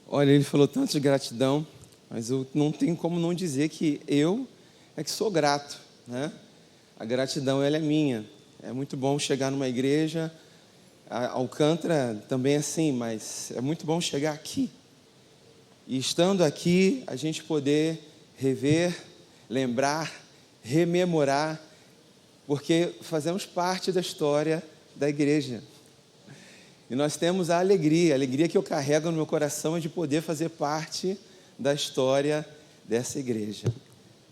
Olha, ele falou tanto de gratidão, mas eu não tenho como não dizer que eu é que sou grato, né? A gratidão, ela é minha. É muito bom chegar numa igreja, a Alcântara também é assim, mas é muito bom chegar aqui. E estando aqui, a gente poder rever, lembrar, rememorar, porque fazemos parte da história da igreja. E nós temos a alegria que eu carrego no meu coração é de poder fazer parte da história dessa igreja.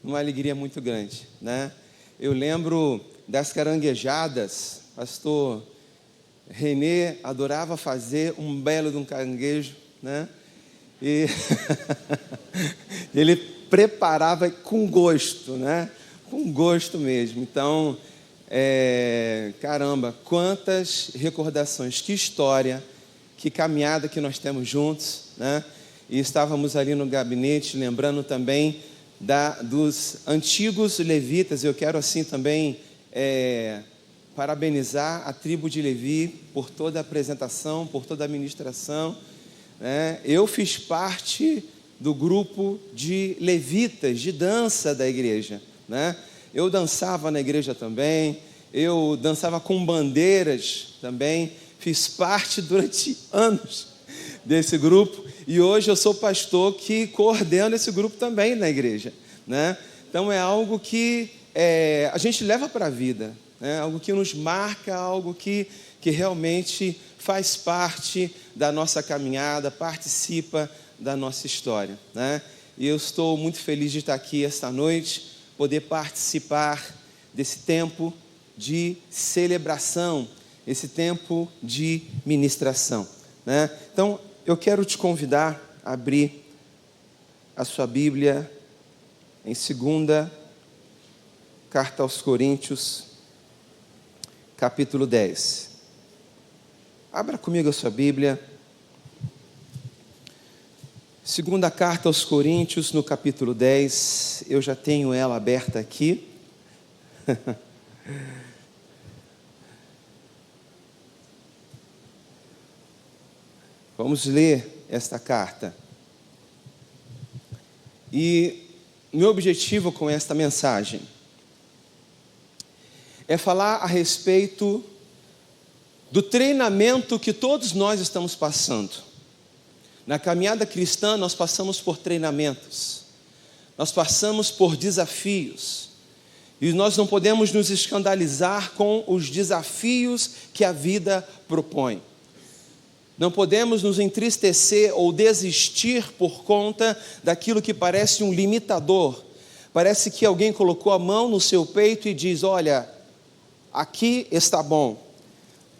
Uma alegria muito grande, né? Eu lembro das caranguejadas, pastor Renê adorava fazer um belo de um caranguejo, né? E ele preparava com gosto, né? Com gosto mesmo. Então, caramba, quantas recordações, que história, que caminhada que nós temos juntos, né? E estávamos ali no gabinete, lembrando também dos antigos levitas. Eu quero assim também parabenizar a tribo de Levi por toda a apresentação, por toda a ministração, né? Eu fiz parte do grupo de levitas, de dança da igreja, né? Eu dançava na igreja também, eu dançava com bandeiras também, fiz parte durante anos desse grupo, e hoje eu sou pastor que coordena esse grupo também na igreja, né? Então é algo que a gente leva para a vida, né? Algo que nos marca, algo que realmente faz parte da nossa caminhada, participa da nossa história, né? E eu estou muito feliz de estar aqui esta noite, poder participar desse tempo de celebração, esse tempo de ministração, né? Então, eu quero te convidar a abrir a sua Bíblia em 2ª Carta aos Coríntios, capítulo 10. Abra comigo a sua Bíblia. 2ª Carta aos Coríntios, no capítulo 10, eu já tenho ela aberta aqui. Vamos ler esta carta. E meu objetivo com esta mensagem é falar a respeito do treinamento que todos nós estamos passando. Na caminhada cristã, nós passamos por treinamentos, nós passamos por desafios, e nós não podemos nos escandalizar com os desafios que a vida propõe. Não podemos nos entristecer ou desistir por conta daquilo que parece um limitador. Parece que alguém colocou a mão no seu peito e diz: olha, aqui está bom,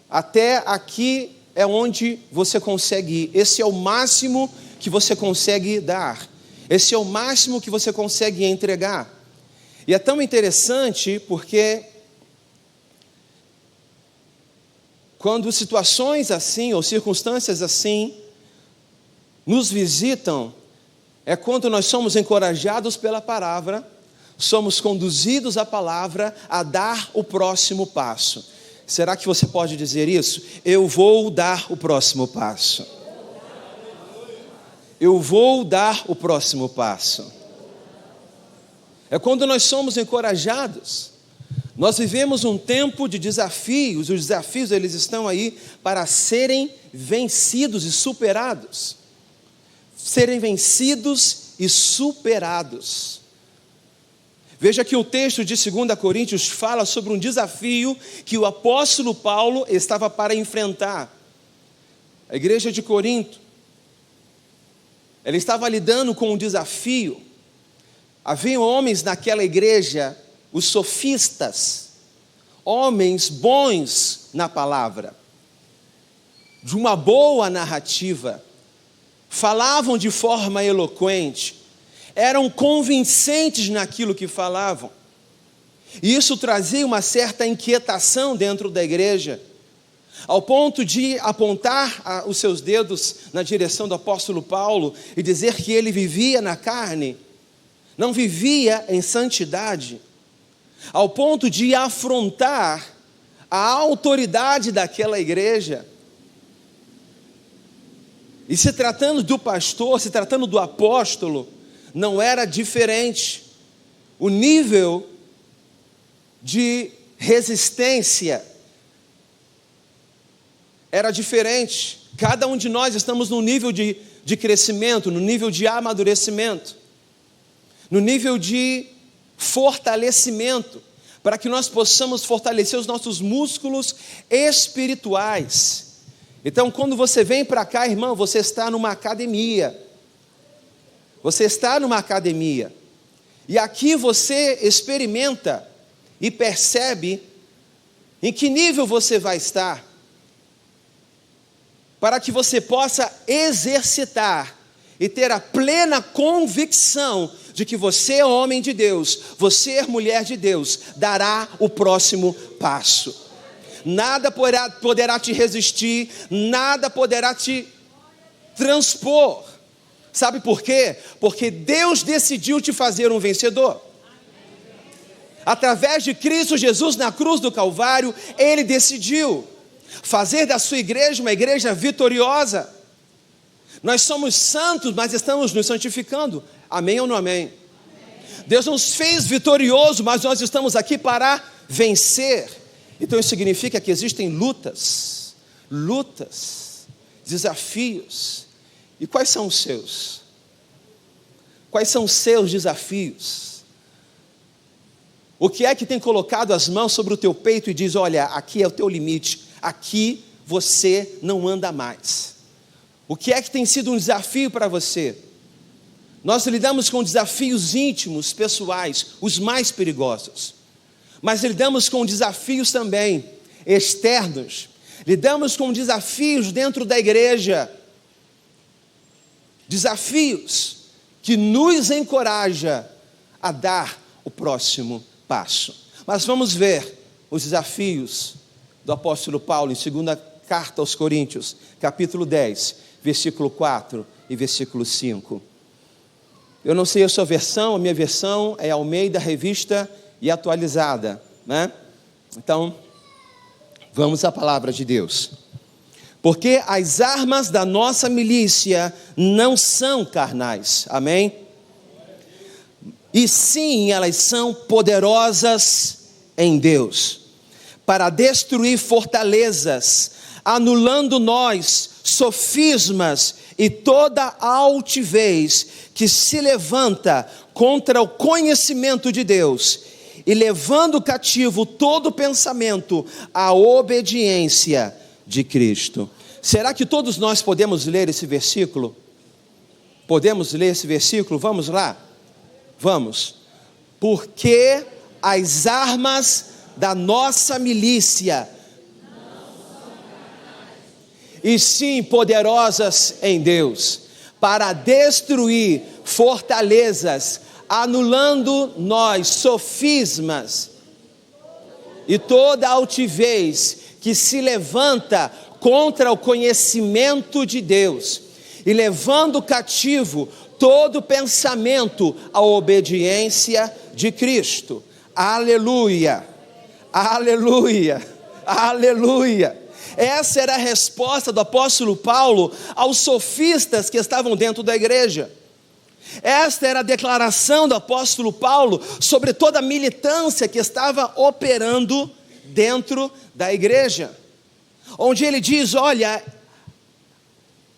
até aqui é onde você consegue ir, esse é o máximo que você consegue dar, esse é o máximo que você consegue entregar. E é tão interessante porque quando situações assim ou circunstâncias assim nos visitam, é quando nós somos encorajados pela palavra, somos conduzidos à palavra a dar o próximo passo. Será que você pode dizer isso? Eu vou dar o próximo passo. Eu vou dar o próximo passo. É quando nós somos encorajados. Nós vivemos um tempo de desafios. Os desafios, eles estão aí para serem vencidos e superados. Serem vencidos e superados. Veja que o texto de 2 Coríntios fala sobre um desafio que o apóstolo Paulo estava para enfrentar. A igreja de Corinto, ela estava lidando com um desafio. Havia homens naquela igreja, os sofistas, homens bons na palavra, de uma boa narrativa, falavam de forma eloquente, eram convincentes naquilo que falavam, e isso trazia uma certa inquietação dentro da igreja, ao ponto de apontar os seus dedos na direção do apóstolo Paulo e dizer que ele vivia na carne, não vivia em santidade, ao ponto de afrontar a autoridade daquela igreja. E se tratando do pastor, se tratando do apóstolo, não era diferente. O nível de resistência era diferente. Cada um de nós estamos num nível de crescimento, no nível de amadurecimento, no nível de fortalecimento, para que nós possamos fortalecer os nossos músculos espirituais. Então, quando você vem para cá, irmão, você está numa academia. Você está numa academia. E aqui você experimenta e percebe em que nível você vai estar, para que você possa exercitar e ter a plena convicção de que você é homem de Deus, você é mulher de Deus, dará o próximo passo. Nada poderá te resistir, nada poderá te transpor. Sabe por quê? Porque Deus decidiu te fazer um vencedor. Através de Cristo Jesus na cruz do Calvário, Ele decidiu fazer da sua igreja uma igreja vitoriosa. Nós somos santos, mas estamos nos santificando. Amém ou não amém? Deus nos fez vitorioso, mas nós estamos aqui para vencer. Então isso significa que existem lutas, desafios. E quais são os seus? Quais são os seus desafios? O que é que tem colocado as mãos sobre o teu peito e diz, olha, aqui é o teu limite, aqui você não anda mais? O que é que tem sido um desafio para você? Nós lidamos com desafios íntimos, pessoais, os mais perigosos. Mas lidamos com desafios também externos. Lidamos com desafios dentro da igreja. Desafios que nos encoraja a dar o próximo passo. Mas vamos ver os desafios do apóstolo Paulo em 2ª carta aos Coríntios, capítulo 10, versículo 4 e versículo 5. Eu não sei a sua versão, a minha versão é Almeida, revista e atualizada, né? Então, vamos à palavra de Deus. Porque as armas da nossa milícia não são carnais, amém? E sim, elas são poderosas em Deus, para destruir fortalezas, anulando nós sofismas e toda altivez que se levanta contra o conhecimento de Deus, e levando cativo todo pensamento à obediência de Cristo. Será que todos nós podemos ler esse versículo? Podemos ler esse versículo? Vamos lá? Vamos. Porque as armas da nossa milícia e sim poderosas em Deus, para destruir fortalezas, anulando nós sofismas e toda altivez que se levanta contra o conhecimento de Deus, e levando cativo todo pensamento à obediência de Cristo. Aleluia, aleluia, aleluia. Essa era a resposta do apóstolo Paulo aos sofistas que estavam dentro da igreja. Esta era a declaração do apóstolo Paulo sobre toda a militância que estava operando dentro da igreja, onde ele diz, olha,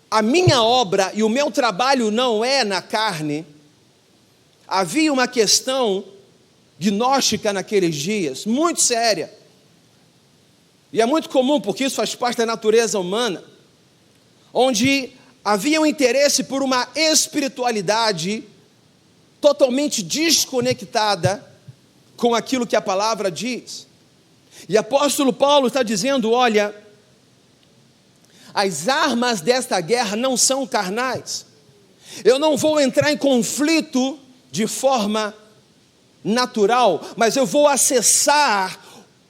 a minha obra e o meu trabalho não é na carne. Havia uma questão gnóstica naqueles dias, muito séria, e é muito comum, porque isso faz parte da natureza humana, onde havia um interesse por uma espiritualidade totalmente desconectada com aquilo que a palavra diz. E o apóstolo Paulo está dizendo, olha, as armas desta guerra não são carnais. Eu não vou entrar em conflito de forma natural, mas eu vou acessar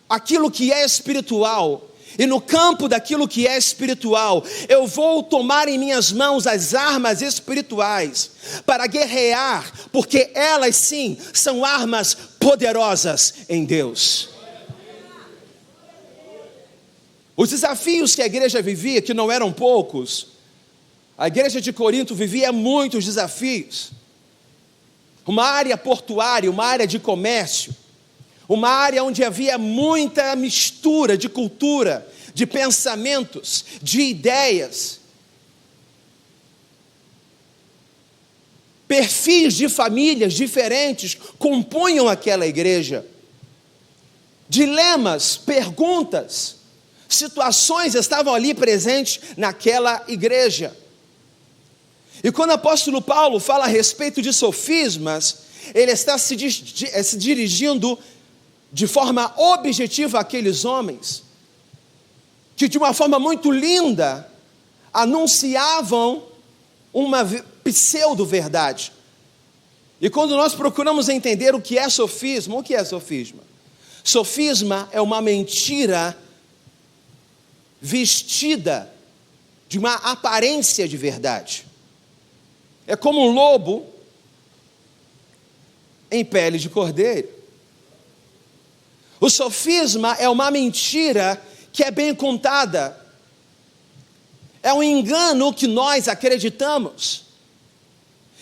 aquilo que é espiritual. E no campo daquilo que é espiritual, eu vou tomar em minhas mãos as armas espirituais para guerrear, porque elas sim são armas poderosas em Deus. Os desafios que a igreja vivia, que não eram poucos, A igreja de Corinto vivia muitos desafios. Uma área portuária, uma área de comércio, uma área onde havia muita mistura de cultura, de pensamentos, de ideias. Perfis de famílias diferentes compunham aquela igreja. Dilemas, perguntas, situações estavam ali presentes naquela igreja. E quando o apóstolo Paulo fala a respeito de sofismas, ele está se dirigindo de forma objetiva àqueles homens, que de uma forma muito linda, anunciavam uma pseudo-verdade. E quando nós procuramos entender o que é sofisma, o que é sofisma? Sofisma é uma mentira vestida de uma aparência de verdade. É como um lobo em pele de cordeiro. O sofisma é uma mentira que é bem contada. É um engano que nós acreditamos.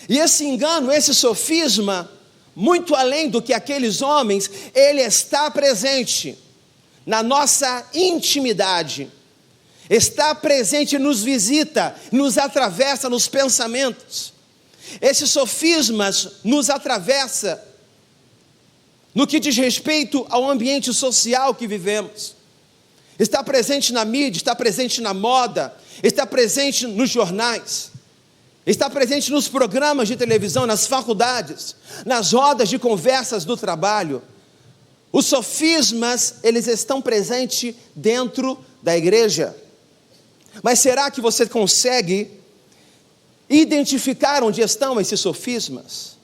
E esse engano, esse sofisma, muito além do que aqueles homens, ele está presente na nossa intimidade. Está presente, nos visita, nos atravessa nos pensamentos. Esses sofismas nos atravessa no que diz respeito ao ambiente social que vivemos. Está presente na mídia, está presente na moda, está presente nos jornais, está presente nos programas de televisão, nas faculdades, nas rodas de conversas do trabalho. Os sofismas, eles estão presentes dentro da igreja. Mas será que você consegue identificar onde estão esses sofismas?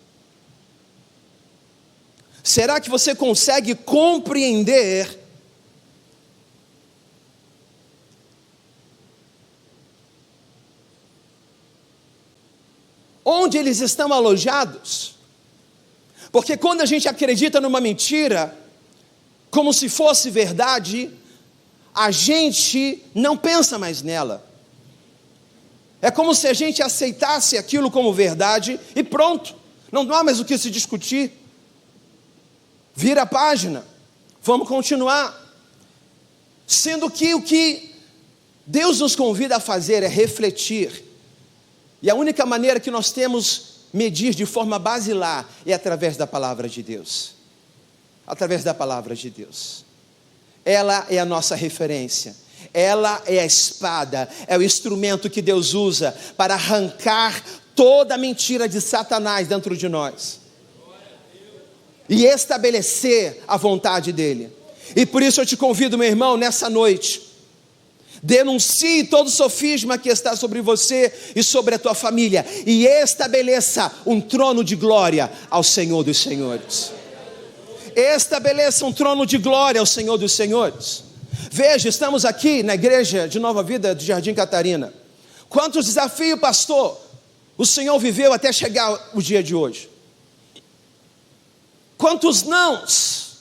Será que você consegue compreender onde eles estão alojados? Porque quando a gente acredita numa mentira, como se fosse verdade, a gente não pensa mais nela. É como se a gente aceitasse aquilo como verdade e pronto, não há mais o que se discutir. Vira a página, vamos continuar. Sendo que o que Deus nos convida a fazer é refletir. E a única maneira que nós temos medir de forma basilar é através da palavra de Deus. Através da palavra de Deus. Ela é a nossa referência. Ela é a espada, é o instrumento que Deus usa para arrancar toda a mentira de Satanás dentro de nós e estabelecer a vontade dele. E por isso eu te convido, meu irmão, nessa noite, denuncie todo sofisma que está sobre você e sobre a tua família e estabeleça um trono de glória ao Senhor dos Senhores. Estabeleça um trono de glória ao Senhor dos Senhores. Veja, estamos aqui na igreja de Nova Vida do Jardim Catarina. Quantos desafios, pastor, o Senhor viveu até chegar o dia de hoje? Quantos nãos?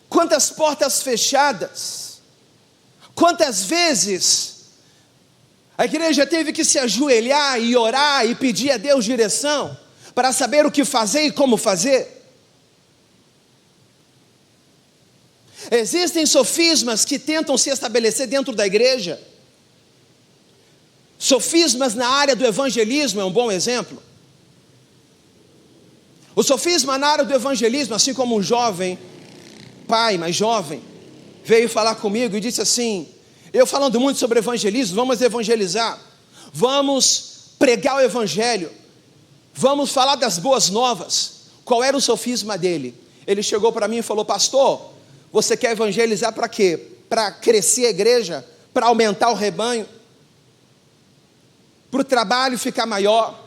Quantas portas fechadas? Quantas vezes a igreja teve que se ajoelhar e orar e pedir a Deus direção para saber o que fazer e como fazer? Existem sofismas que tentam se estabelecer dentro da igreja. Sofismas na área do evangelismo é um bom exemplo. O sofisma na área do evangelismo, assim como um jovem, pai mais jovem, veio falar comigo e disse assim: eu falando muito sobre evangelismo, vamos evangelizar, vamos pregar o evangelho, vamos falar das boas novas. Qual era o sofisma dele? Ele chegou para mim e falou: pastor, você quer evangelizar para quê? Para crescer a igreja? Para aumentar o rebanho? Para o trabalho ficar maior?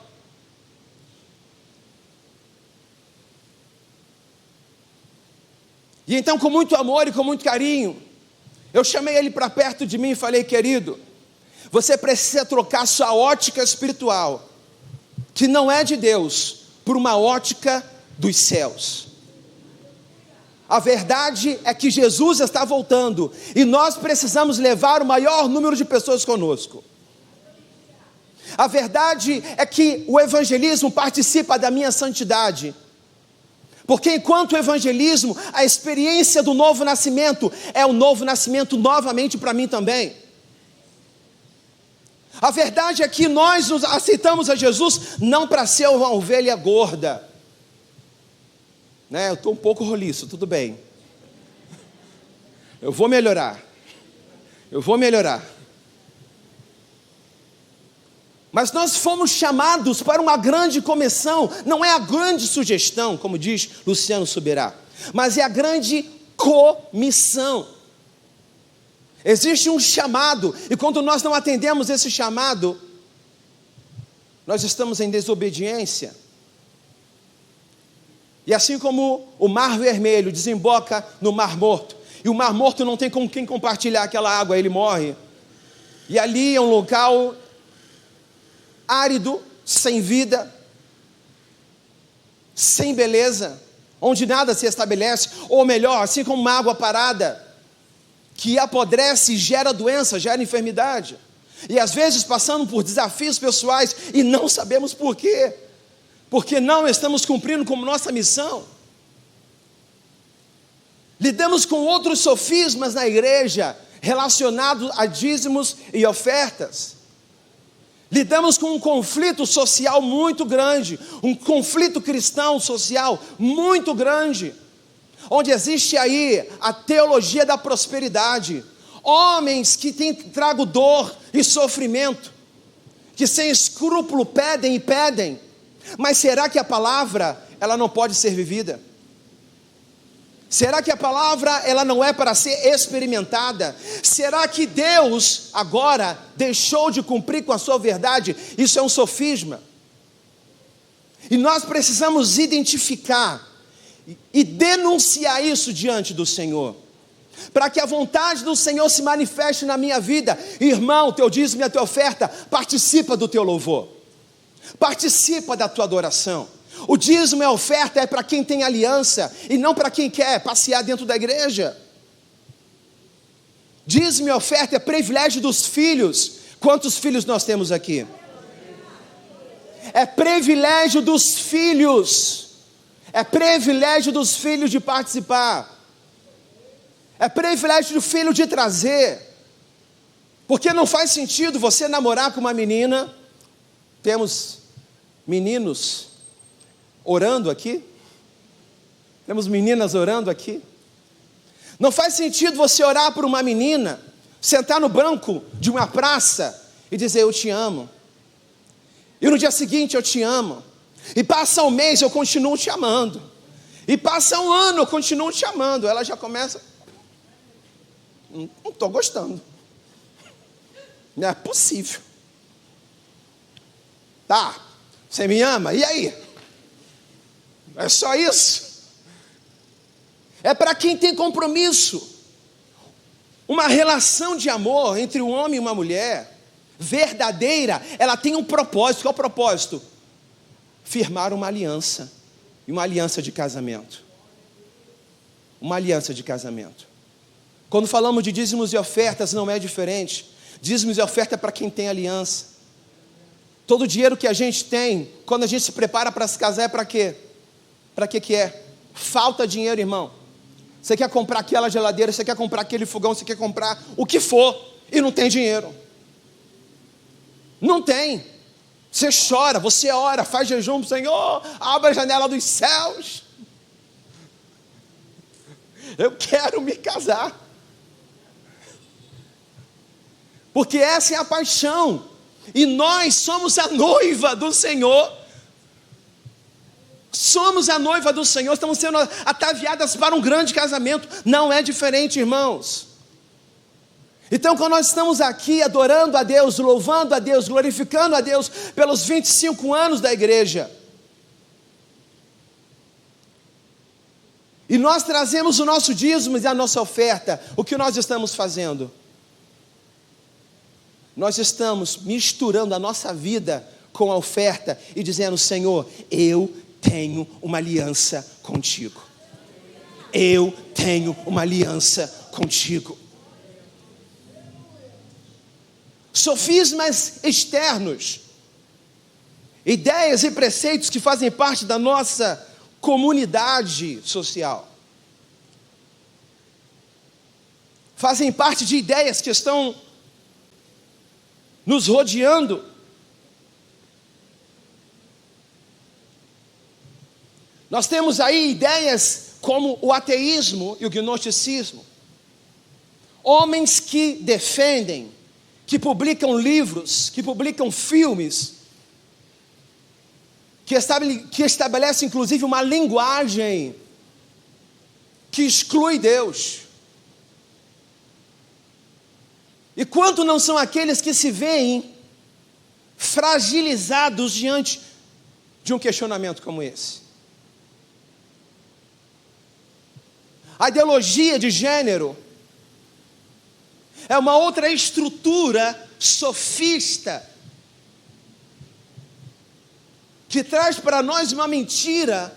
E então, com muito amor e com muito carinho, eu chamei ele para perto de mim e falei: querido, você precisa trocar sua ótica espiritual, que não é de Deus, por uma ótica dos céus. A verdade é que Jesus está voltando e nós precisamos levar o maior número de pessoas conosco. A verdade é que o evangelismo participa da minha santidade. Porque enquanto o evangelismo, a experiência do novo nascimento é o novo nascimento novamente para mim também. A verdade é que nós aceitamos a Jesus não para ser uma ovelha gorda. Eu estou um pouco roliço, tudo bem. Eu vou melhorar. Mas nós fomos chamados para uma grande comissão. Não é a grande sugestão, como diz Luciano Subirá, mas é a grande comissão. Existe um chamado, e quando nós não atendemos esse chamado, nós estamos em desobediência. E assim como o Mar Vermelho desemboca no Mar Morto, e o Mar Morto não tem com quem compartilhar aquela água, ele morre. E ali é um local árido, sem vida, sem beleza, onde nada se estabelece, ou melhor, assim como uma água parada, que apodrece e gera doença, gera enfermidade. E às vezes passando por desafios pessoais e não sabemos por quê. Porque não estamos cumprindo com nossa missão. Lidamos com outros sofismas na igreja, relacionados a dízimos e ofertas. Lidamos com um conflito social muito grande, um conflito cristão social muito grande, onde existe aí a teologia da prosperidade, homens que tragam dor e sofrimento, que sem escrúpulo pedem, mas será que a palavra, ela não pode ser vivida? Será que a palavra, ela não é para ser experimentada? Será que Deus agora deixou de cumprir com a sua verdade? Isso é um sofisma. E nós precisamos identificar e denunciar isso diante do Senhor, para que a vontade do Senhor se manifeste na minha vida. Irmão, teu dízimo e a tua oferta, participa do teu louvor, participa da tua adoração. O dízimo e a oferta é para quem tem aliança, e não para quem quer passear dentro da igreja. Dízimo e oferta é privilégio dos filhos. Quantos filhos nós temos aqui? É privilégio dos filhos. É privilégio dos filhos de participar. É privilégio do filho de trazer. Porque não faz sentido você namorar com uma menina. Temos meninos orando aqui. Temos meninas orando aqui. Não faz sentido você orar por uma menina, sentar no banco de uma praça e dizer eu te amo. E no dia seguinte eu te amo. E passa um mês, eu continuo te amando. E passa um ano, eu continuo te amando. Ela já começa, não estou gostando. Não é possível. Tá, você me ama? E aí? É só isso? É para quem tem compromisso. Uma relação de amor entre um homem e uma mulher, verdadeira, ela tem um propósito. Qual é o propósito? Firmar uma aliança. E uma aliança de casamento. Uma aliança de casamento. Quando falamos de dízimos e ofertas, não é diferente. Dízimos e oferta é para quem tem aliança. Todo o dinheiro que a gente tem, quando a gente se prepara para se casar, é para quê? Para que é? Falta dinheiro, irmão. Você quer comprar aquela geladeira, você quer comprar aquele fogão, você quer comprar o que for, e não tem dinheiro. Não tem. Você chora, você ora, faz jejum para o Senhor, abre a janela dos céus. Eu quero me casar. Porque essa é a paixão. E nós somos a noiva do Senhor. Somos a noiva do Senhor, estamos sendo ataviadas para um grande casamento. Não é diferente, irmãos. Então, quando nós estamos aqui adorando a Deus, louvando a Deus, glorificando a Deus pelos 25 anos da igreja, e nós trazemos o nosso dízimo e a nossa oferta, o que nós estamos fazendo? Nós estamos misturando a nossa vida com a oferta e dizendo: Senhor, eu tenho uma aliança contigo. Eu tenho uma aliança contigo. Sofismas externos, ideias e preceitos que fazem parte da nossa comunidade social. Fazem parte de ideias que estão nos rodeando. Nós temos aí ideias como o ateísmo e o gnosticismo. Homens que defendem, que publicam livros, que publicam filmes, que estabelecem inclusive uma linguagem que exclui Deus. E quanto não são aqueles que se veem fragilizados diante de um questionamento como esse? A ideologia de gênero é uma outra estrutura sofista que traz para nós uma mentira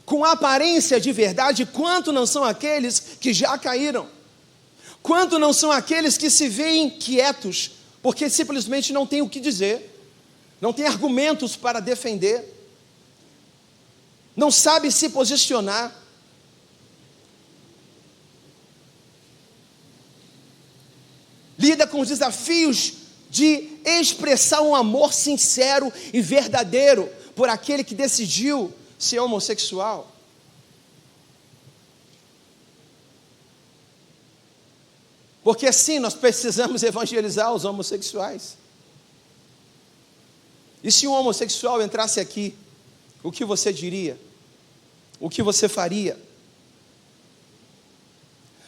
com aparência de verdade. Quanto não são aqueles que já caíram? Quanto não são aqueles que se veem quietos, porque simplesmente não têm o que dizer, não têm argumentos para defender, não sabe se posicionar. Lida com os desafios de expressar um amor sincero e verdadeiro por aquele que decidiu ser homossexual. Porque sim, nós precisamos evangelizar os homossexuais. E se um homossexual entrasse aqui, o que você diria? O que você faria?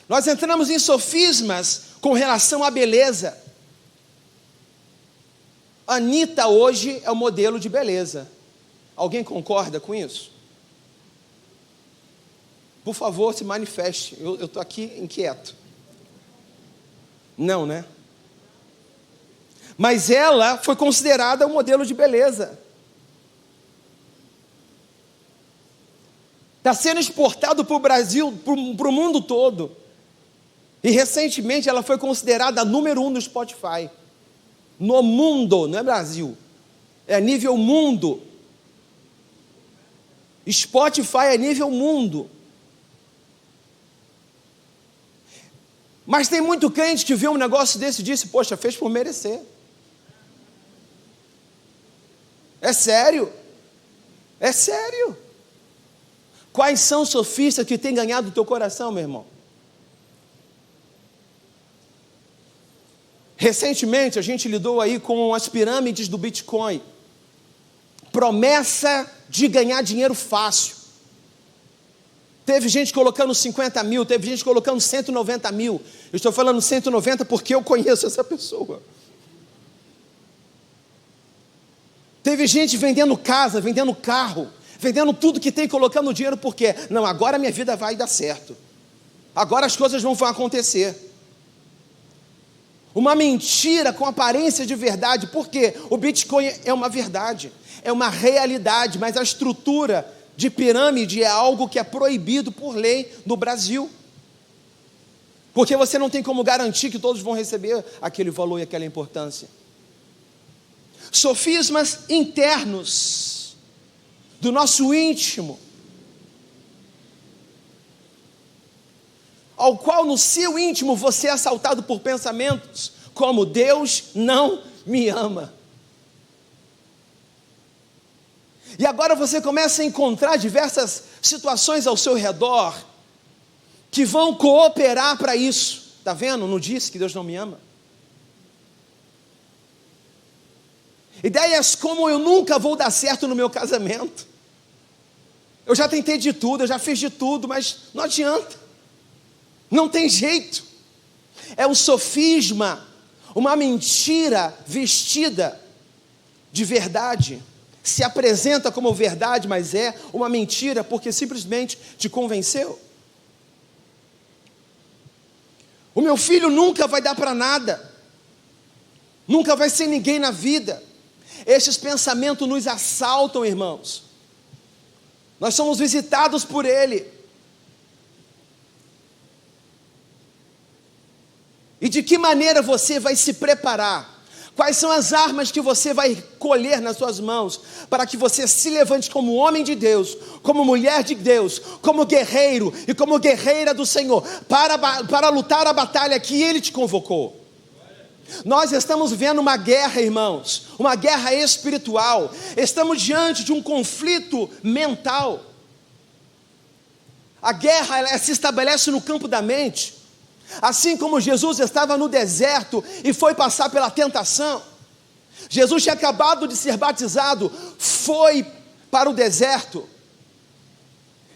Nós entramos em sofismas com relação à beleza. Anitta hoje é o modelo de beleza. Alguém concorda com isso? Por favor, se manifeste. Eu estou aqui inquieto. Não, né? Mas ela foi considerada um modelo de beleza. Está sendo exportado para o Brasil, para o mundo todo. E recentemente ela foi considerada a número 1 no Spotify. No mundo, não é Brasil. É nível mundo. Spotify é nível mundo. Mas tem muito crente que vê um negócio desse e disse, poxa, fez por merecer. É sério. É sério. Quais são os sofistas que têm ganhado o teu coração, meu irmão? Recentemente a gente lidou aí com as pirâmides do Bitcoin. Promessa de ganhar dinheiro fácil. Teve gente colocando 50 mil, teve gente colocando 190 mil. Eu estou falando 190 porque eu conheço essa pessoa. Teve gente vendendo casa, vendendo carro, vendendo tudo que tem, colocando dinheiro, porque não, agora minha vida vai dar certo. Agora as coisas vão acontecer. Uma mentira com aparência de verdade, porque o Bitcoin é uma verdade, é uma realidade, mas a estrutura de pirâmide é algo que é proibido por lei no Brasil. Porque você não tem como garantir que todos vão receber aquele valor e aquela importância. Sofismas internos do nosso íntimo, ao qual no seu íntimo você é assaltado por pensamentos como Deus não me ama. E agora você começa a encontrar diversas situações ao seu redor que vão cooperar para isso. Está vendo? Não disse que Deus não me ama? Ideias como eu nunca vou dar certo no meu casamento. Eu já tentei de tudo, eu já fiz de tudo, mas não adianta. Não tem jeito. É um sofisma, uma mentira vestida de verdade. Se apresenta como verdade, mas é uma mentira porque simplesmente te convenceu. O meu filho nunca vai dar para nada. Nunca vai ser ninguém na vida. Esses pensamentos nos assaltam, irmãos. Nós somos visitados por ele. E de que maneira você vai se preparar Quais são as armas que você vai colher nas suas mãos para que você se levante como homem de Deus, como mulher de Deus, como guerreiro e como guerreira do Senhor, para lutar a batalha que Ele te convocou? Nós estamos vivendo uma guerra, irmãos, uma guerra espiritual. Estamos diante de um conflito mental. A guerra, ela se estabelece no campo da mente. Assim como Jesus estava no deserto e foi passar pela tentação. Jesus tinha acabado de ser batizado, foi para o deserto.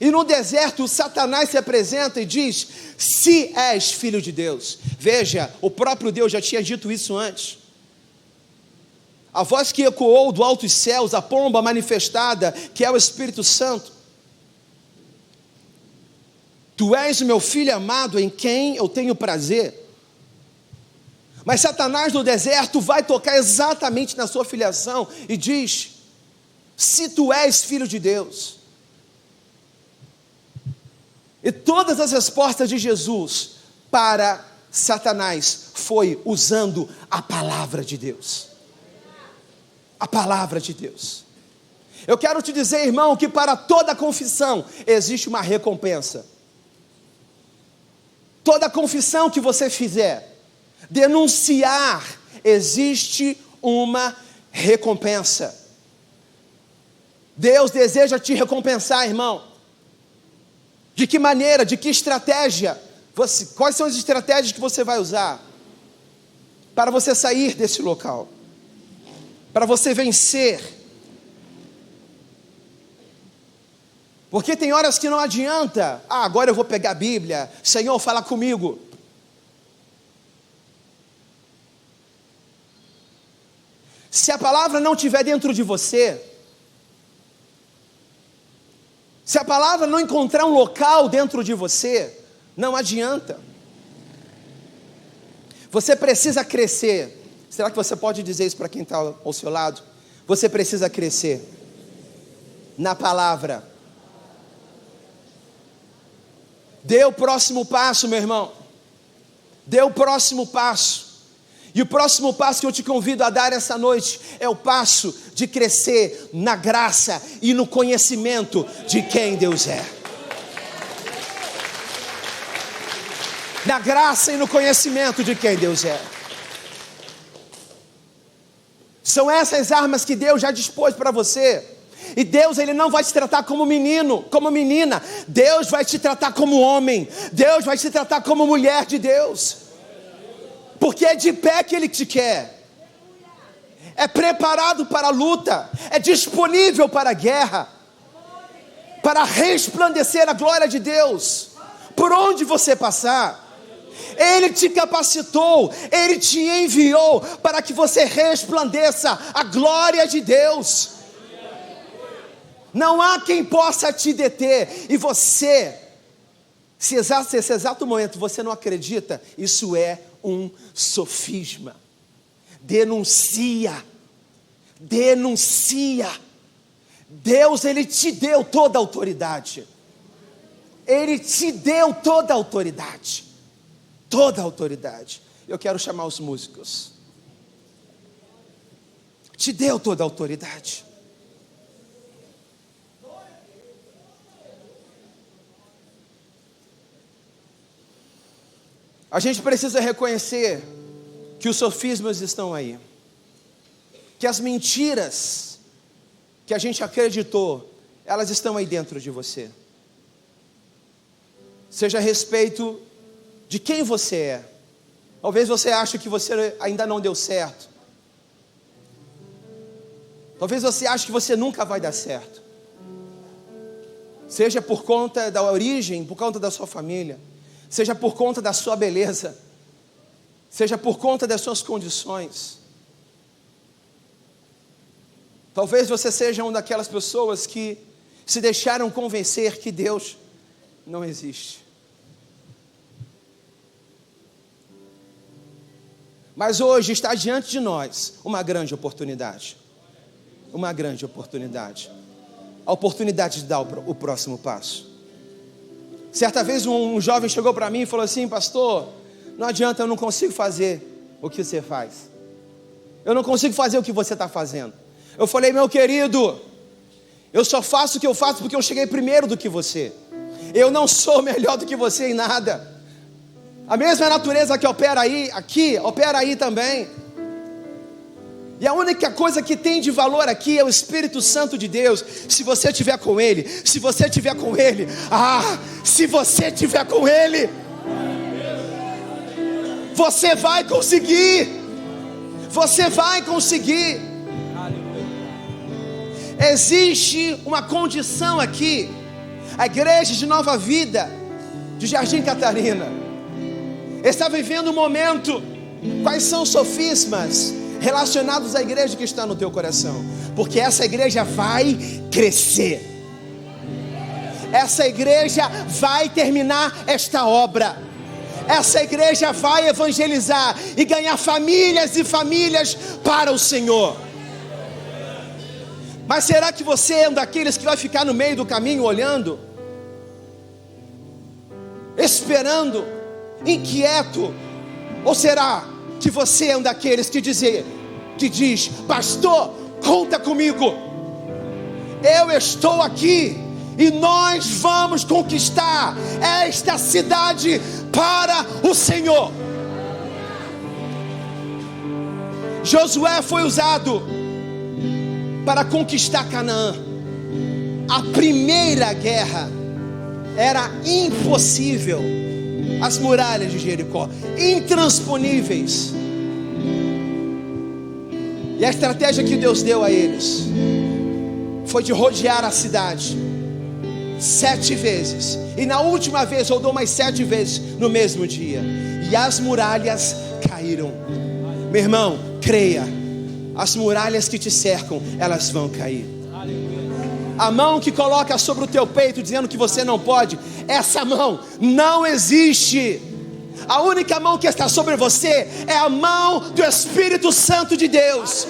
E no deserto Satanás se apresenta e diz: se és filho de Deus. Veja, o próprio Deus já tinha dito isso antes. A voz que ecoou do altos céus, a pomba manifestada, que é o Espírito Santo. Tu és o meu filho amado, em quem eu tenho prazer. Mas Satanás no deserto vai tocar exatamente na sua filiação e diz: se tu és filho de Deus. E todas as respostas de Jesus para Satanás foi usando a palavra de Deus. A palavra de Deus. Eu quero te dizer, irmão, que para toda confissão existe uma recompensa. Toda confissão que você fizer, denunciar, existe uma recompensa. Deus deseja te recompensar, irmão. De que maneira, de que estratégia? Quais são as estratégias que você vai usar para você sair desse local? Para você vencer? Porque tem horas que não adianta. Agora eu vou pegar a Bíblia. Senhor, fala comigo. Se a palavra não estiver dentro de você, se a palavra não encontrar um local dentro de você, não adianta. Você precisa crescer. Será que você pode dizer isso para quem está ao seu lado? Você precisa crescer na palavra. Dê o próximo passo, meu irmão. Dê o próximo passo. E o próximo passo que eu te convido a dar essa noite é o passo de crescer na graça e no conhecimento de quem Deus é. Na graça e no conhecimento de quem Deus é. São essas armas que Deus já dispôs para você. E Deus, Ele não vai te tratar como menino, como menina. Deus vai te tratar como homem. Deus vai te tratar como mulher de Deus. Porque é de pé que Ele te quer. É preparado para a luta. É disponível para a guerra. Para resplandecer a glória de Deus. Por onde você passar. Ele te capacitou. Ele te enviou para que você resplandeça a glória de Deus. Não há quem possa te deter. E você, se nesse exato momento você não acredita, isso é um sofisma. Denuncia. Denuncia. Deus, Ele te deu toda a autoridade. Ele te deu toda a autoridade. Toda a autoridade. Eu quero chamar os músicos. Te deu toda a autoridade. A gente precisa reconhecer que os sofismas estão aí, que as mentiras que a gente acreditou, elas estão aí dentro de você. Seja a respeito de quem você é. Talvez você ache que você ainda não deu certo. Talvez você ache que você nunca vai dar certo. Seja por conta da origem, por conta da sua família. Seja por conta da sua beleza, seja por conta das suas condições. Talvez você seja uma daquelas pessoas que se deixaram convencer que Deus não existe. Mas hoje está diante de nós uma grande oportunidade. Uma grande oportunidade. A oportunidade de dar o próximo passo. Certa vez um jovem chegou para mim e falou assim: pastor, não adianta, eu não consigo fazer o que você faz. Eu não consigo fazer o que você está fazendo. Eu falei: meu querido, eu só faço o que eu faço porque eu cheguei primeiro do que você. Eu não sou melhor do que você em nada. A mesma natureza que opera aí, aqui, opera aí também. E a única coisa que tem de valor aqui é o Espírito Santo de Deus. Se você estiver com Ele, se você estiver com Ele, se você estiver com Ele, você vai conseguir. Você vai conseguir. Existe uma condição aqui. A igreja de Nova Vida, de Jardim Catarina, está vivendo um momento. Quais são os sofismas relacionados à igreja que está no teu coração? Porque essa igreja vai crescer. Essa igreja vai terminar esta obra. Essa igreja vai evangelizar e ganhar famílias e famílias para o Senhor. Mas será que você é um daqueles que vai ficar no meio do caminho olhando, esperando, inquieto? Ou será que você é um daqueles que diz: pastor, conta comigo, eu estou aqui e nós vamos conquistar esta cidade para o Senhor? Josué foi usado para conquistar Canaã. A primeira guerra era impossível. As muralhas de Jericó, intransponíveis. E a estratégia que Deus deu a eles foi de rodear a cidade 7 vezes. E na última vez rodou mais 7 vezes no mesmo dia. E as muralhas caíram. Meu irmão, creia, as muralhas que te cercam, elas vão cair. A mão que coloca sobre o teu peito dizendo que você não pode, essa mão não existe. A única mão que está sobre você é a mão do Espírito Santo de Deus,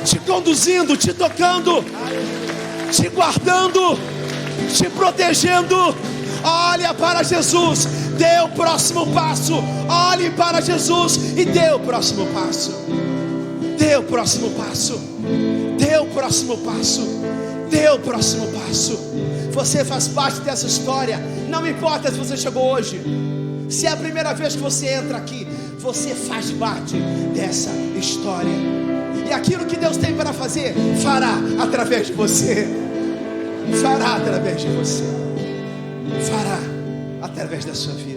te conduzindo, te tocando, te guardando, te protegendo. Olha para Jesus, dê o próximo passo. Olhe para Jesus e dê o próximo passo. Dê o próximo passo. Dê o próximo passo. Dê o próximo passo. Você faz parte dessa história. Não importa se você chegou hoje, se é a primeira vez que você entra aqui, você faz parte dessa história. E aquilo que Deus tem para fazer, fará através de você. Fará através de você. Fará através da sua vida.